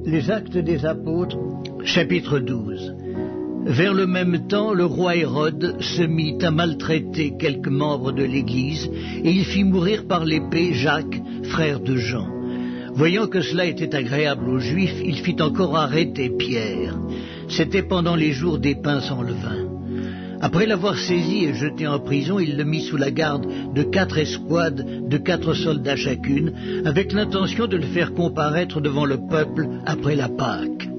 Les Actes des Apôtres, chapitre 12. Vers le même temps, le roi Hérode se mit à maltraiter quelques membres de l'Église, et il fit mourir par l'épée Jacques, frère de Jean. Voyant que cela était agréable aux Juifs, il fit encore arrêter Pierre. C'était pendant les jours des pains sans levain. Après l'avoir saisi et jeté en prison, il le mit sous la garde de 4 escouades de 4 soldats chacune, avec l'intention de le faire comparaître devant le peuple après la Pâque.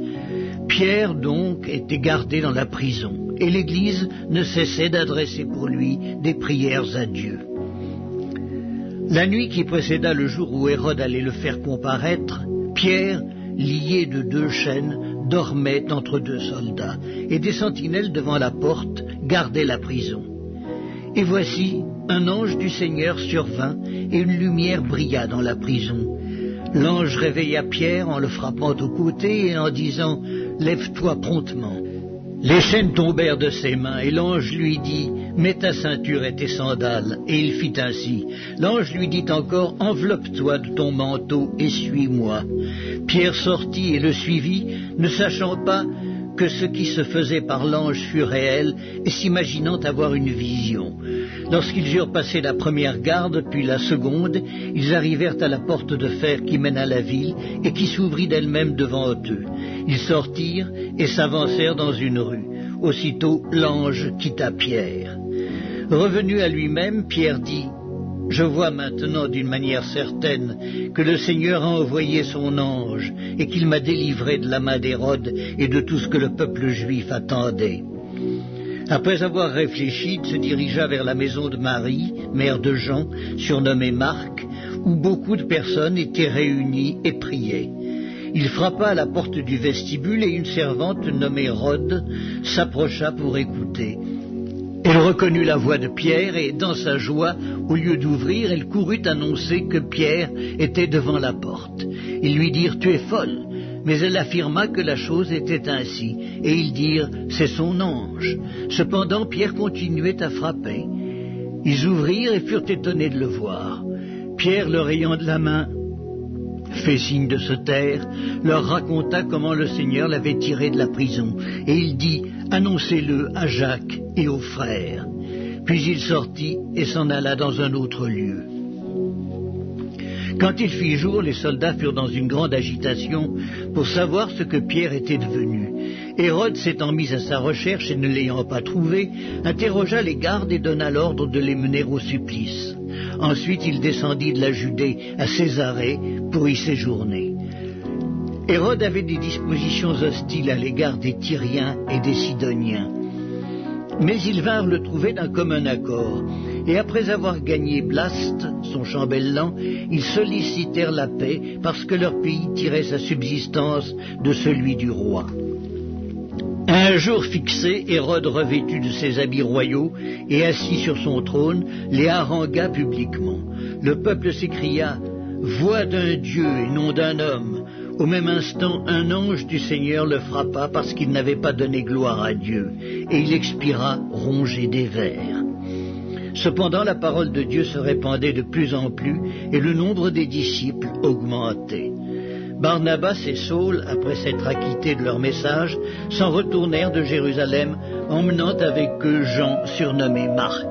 Pierre, donc, était gardé dans la prison, et l'Église ne cessait d'adresser pour lui des prières à Dieu. La nuit qui précéda le jour où Hérode allait le faire comparaître, Pierre, lié de 2 chaînes, dormait entre 2 soldats, et des sentinelles devant la porte gardaient la prison. Et voici, un ange du Seigneur survint, et une lumière brilla dans la prison. L'ange réveilla Pierre en le frappant au côté et en disant « Lève-toi promptement ». Les chaînes tombèrent de ses mains, et l'ange lui dit « Mets ta ceinture et tes sandales », et il fit ainsi. L'ange lui dit encore « Enveloppe-toi de ton manteau et suis-moi ». Pierre sortit et le suivit, ne sachant pas que ce qui se faisait par l'ange fut réel, et s'imaginant avoir une vision. Lorsqu'ils eurent passé la première garde, puis la seconde, ils arrivèrent à la porte de fer qui mène à la ville, et qui s'ouvrit d'elle-même devant eux. Ils sortirent et s'avancèrent dans une rue. Aussitôt, l'ange quitta Pierre. Revenu à lui-même, Pierre dit « Je vois maintenant d'une manière certaine que le Seigneur a envoyé son ange et qu'il m'a délivré de la main d'Hérode et de tout ce que le peuple juif attendait. » Après avoir réfléchi, il se dirigea vers la maison de Marie, mère de Jean, surnommée Marc, où beaucoup de personnes étaient réunies et priaient. Il frappa à la porte du vestibule et une servante nommée Rhode s'approcha pour écouter. Elle reconnut la voix de Pierre et, dans sa joie, au lieu d'ouvrir, elle courut annoncer que Pierre était devant la porte. Ils lui dirent « Tu es folle !» Mais elle affirma que la chose était ainsi, et ils dirent « C'est son ange ». Cependant, Pierre continuait à frapper. Ils ouvrirent et furent étonnés de le voir. Pierre, leur ayant de la main fait signe de se taire, leur raconta comment le Seigneur l'avait tiré de la prison, et il dit « Annoncez-le à Jacques et aux frères ». Puis il sortit et s'en alla dans un autre lieu. Quand il fit jour, les soldats furent dans une grande agitation pour savoir ce que Pierre était devenu. Hérode s'étant mis à sa recherche et ne l'ayant pas trouvé, interrogea les gardes et donna l'ordre de les mener au supplice. Ensuite, il descendit de la Judée à Césarée pour y séjourner. Hérode avait des dispositions hostiles à l'égard des Tyriens et des Sidoniens. Mais ils vinrent le trouver d'un commun accord, et après avoir gagné Blaste, son chambellan, ils sollicitèrent la paix parce que leur pays tirait sa subsistance de celui du roi. À un jour fixé, Hérode, revêtu de ses habits royaux et assis sur son trône, les harangua publiquement. Le peuple s'écria « Voix d'un Dieu et non d'un homme ». Au même instant, un ange du Seigneur le frappa parce qu'il n'avait pas donné gloire à Dieu, et il expira rongé des vers. Cependant, la parole de Dieu se répandait de plus en plus, et le nombre des disciples augmentait. Barnabas et Saul, après s'être acquittés de leur message, s'en retournèrent de Jérusalem, emmenant avec eux Jean, surnommé Marc.